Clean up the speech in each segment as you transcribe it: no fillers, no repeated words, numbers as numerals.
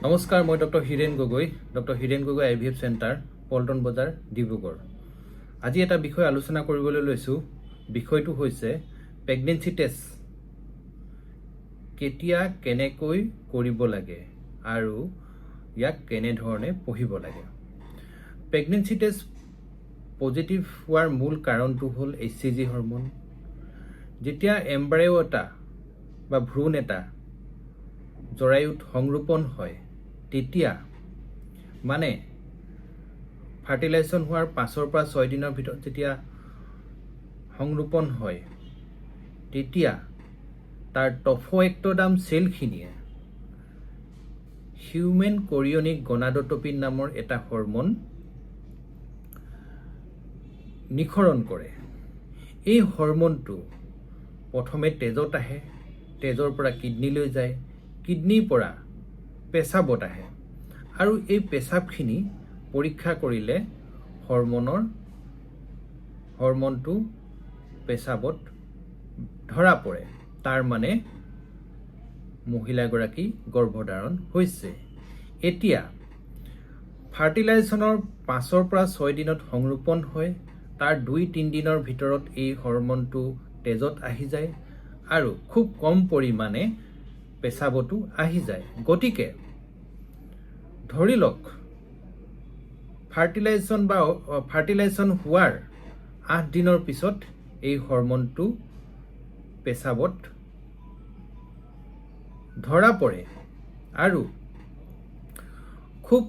নমস্কাৰ, মই doctor Hiren Gogoi, doctor Hiren Gogoi IVF centre, Paltan বজাৰ, ডিব্ৰুগড়। আজি এটা বিষয় আলোচনা কৰিবলৈ লৈছোঁ। বিষয়টো হৈছে প্ৰেগনেন্সি টেষ্ট কেতিয়া কেনেকৈ কৰিব লাগে আৰু ইয়াক কেনেধৰণে পঢ়িব লাগে। প্ৰেগনেন্সি টেষ্ট পজিটিভ হোৱাৰ মূল কাৰণটো হ'ল HCG হৰমন। যেতিয়া এম্ব্ৰায়ো এটা বা ভ্ৰূণ এটা জৰায়ুত সংৰোপণ হয়, তেতিয়া মানে ফাৰ্টিলাইজেশ্যন হোৱাৰ 5 পৰা 6 দিনৰ ভিতৰত যেতিয়া সংৰোপণ হয়, তেতিয়া তাৰ টফোএক্টোডাৰ্ম চেলখিনিয়ে হিউমেন কোৰিয়নিক গনাডোট্ৰপিন নামৰ এটা হৰমন নিঃসৰণ কৰে। এই হৰমনটো প্ৰথমে তেজত আহে, তেজৰ পৰা কিডনীলৈ যায়, কিডনীৰ পৰা পেচাবত আহে আৰু এই পেচাবখিনি পৰীক্ষা কৰিলে হৰমনটো পেচাবত ধৰা পৰে। তাৰ মানে মহিলাগৰাকী গৰ্ভধাৰণ হৈছে। এতিয়া ফাৰ্টিলাইজেশ্যনৰ 5 পৰা 6 দিনত সংৰোপণ হয়, তাৰ 2-3 দিনৰ ভিতৰত এই হৰমনটো তেজত আহি যায় আৰু খুব কম পৰিমাণে পেচাবতো আহি যায়। গতিকে ধৰি লওক ফাৰ্টিলাইজেশ্যন হোৱাৰ 8 দিনৰ পিছত এই হৰমনটো পেচাবত ধৰা পৰে আৰু খুব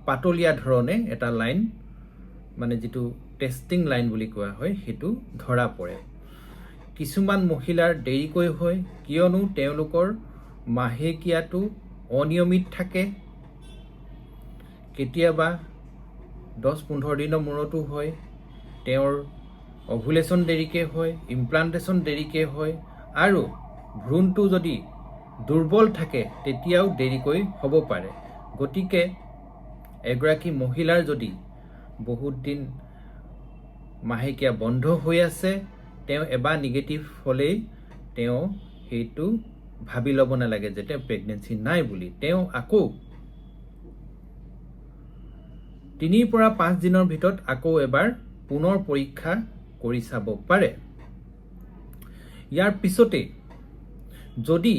পাতলীয়া ধৰণে এটা লাইন, মানে যিটো টেষ্টিং লাইন বুলি কোৱা হয়, সেইটো ধৰা পৰে। কিছুমান মহিলাৰ দেৰিকৈ হয়, কিয়নো তেওঁলোকৰ মাহেকীয়াটো অনিয়মিত থাকে। কেতিয়াবা 10-15 দিনৰ মূৰতো হয়। তেওঁৰ অভুলেশ্যন দেৰিকৈ হয়, ইমপ্লাণ্টেশ্যন দেৰিকৈ হয় আৰু ভ্ৰূণটো যদি দুৰ্বল থাকে তেতিয়াও দেৰিকৈ হ'ব পাৰে। গতিকে এগৰাকী মহিলাৰ যদি বহুত দিন মাহেকীয়া বন্ধ হৈ আছে, তেওঁ এবাৰ নিগেটিভ হ'লেই তেওঁ সেইটো ভাবি ল'ব নালাগে যে তেওঁ প্ৰেগনেন্সি নাই বুলি। তেওঁ আকৌ 3 পৰা 5 দিনৰ ভিতৰত আকৌ এবাৰ পুনৰ পৰীক্ষা কৰি চাব পাৰে। ইয়াৰ পিছতে যদি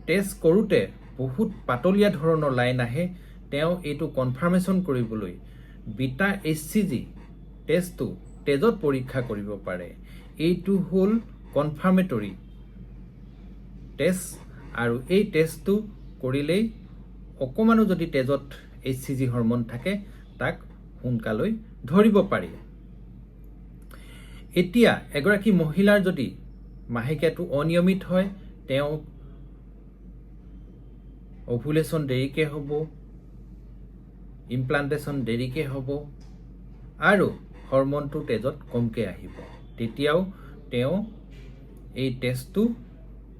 টেষ্ট কৰোঁতে বহুত পাতলীয়া ধৰণৰ লাইন আহে, তেওঁ এইটো কনফাৰ্মেশ্যন কৰিবলৈ বিটা HCG টেষ্টটো তেজত পৰীক্ষা কৰিব পাৰে। এইটো হ'ল কনফাৰ্মেটৰী টেষ্ট আৰু এই টেষ্টটো কৰিলেই অকণমানো যদি তেজত HCG হৰমন থাকে তাক সোনকালৈ ধৰিব পাৰি। এতিয়া এগৰাকী মহিলাৰ যদি মাহেকীয়াটো অনিয়মিত হয়, তেওঁ অভুলেশ্যন দেৰিকৈ হ'ব, ইমপ্লাণ্টেশ্যন দেৰিকৈ হ'ব আৰু হৰমনটো তেজত কমকৈ আহিব। তেতিয়াও তেওঁ এই টেষ্টটো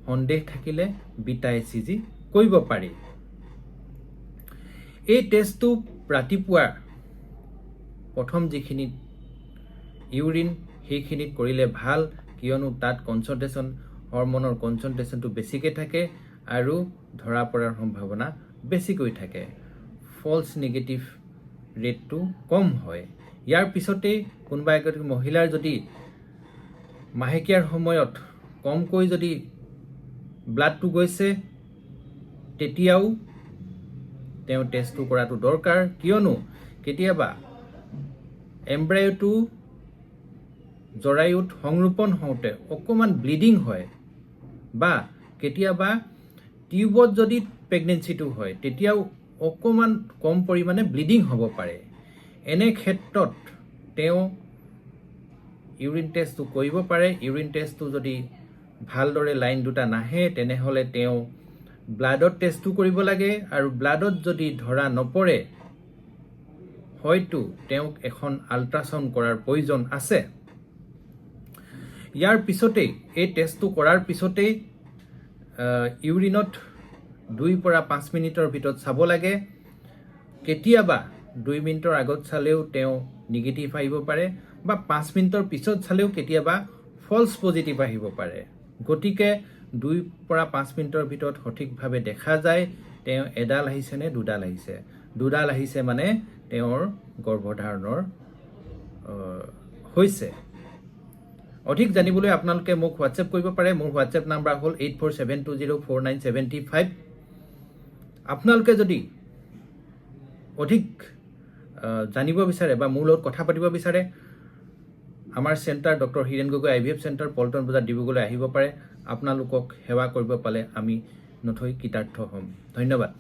সন্দেহ থাকিলে বিটা HCG কৰিব পাৰি। এই টেষ্টটো ৰাতিপুৱা প্ৰথম যিখিনিত ইউৰিন সেইখিনিত কৰিলে ভাল, কিয়নো তাত হৰমনৰ কনচেণ্ট্ৰেশ্যনটো বেছিকৈ থাকে আৰু ধৰা পৰাৰ সম্ভাৱনা বেছিকৈ থাকে। ফলছ নিগেটিভ ৰেটটো কম হয়। ইয়াৰ পিছতেই কোনোবা এগৰাকী মহিলাৰ যদি মাহেকীয়াৰ সময়ত কমকৈ যদি ব্লাডটো গৈছে, তেতিয়াও তেওঁ টেষ্টটো কৰাটো দৰকাৰ, কিয়নো কেতিয়াবা এম্ব্ৰায়'টো জৰায়ুত সংৰোপণ হওঁতে অকণমান ব্লিডিং হয় বা কেতিয়াবা টিউবত যদি প্ৰেগনেন্সিটো হয় তেতিয়াও অকণমান কম পৰিমাণে ব্লিডিং হ'ব পাৰে। এনে ক্ষেত্ৰত তেওঁ ইউৰিন টেষ্টটো কৰিব পাৰে। ইউৰিন টেষ্টটো যদি ভালদৰে লাইন দুটা নাহে, তেনেহ'লে তেওঁ ব্লাডত টেষ্টটো কৰিব লাগে আৰু ব্লাডত যদি ধৰা নপৰে, হয়তো তেওঁক এখন আল্ট্ৰাচাউণ্ড কৰাৰ প্ৰয়োজন আছে। ইয়াৰ পিছতেই এই টেষ্টটো কৰাৰ পিছতেই ইউৰিনত 2 পৰা 5 মিনিটৰ ভিতৰত চাব লাগে। কেতিয়াবা 2 মিনিটৰ আগত চালেও তেওঁ নিগেটিভ আহিব পাৰে বা 5 মিনিটৰ পিছত চালেও কেতিয়াবা ফলছ পজিটিভ আহিব পাৰে। গতিকে 2 পৰা 5 মিনিটৰ ভিতৰত সঠিকভাৱে দেখা যায় তেওঁ এডাল আহিছে নে দুডাল আহিছে। দুডাল আহিছে মানে তেওঁৰ গৰ্ভধাৰণৰ হৈছে। অধিক জানিবলৈ আপোনালোকে মোক হোৱাটছএপ কৰিব পাৰে। মোৰ হোৱাটছএপ নাম্বাৰ হ'ল 8472049775। আপোনালোকে যদি অধিক জানিব বিচাৰে বা মোৰ লগত কথা পাতিব বিচাৰে, আমাৰ centre doctor Hiren Gogoi IVF centre Paltan বজাৰ ডিব্ৰুগড়লৈ আহিব পাৰে। আপোনালোকক সেৱা কৰিব পালে আমি নথৈ কৃতাৰ্থ হ'ম। ধন্যবাদ।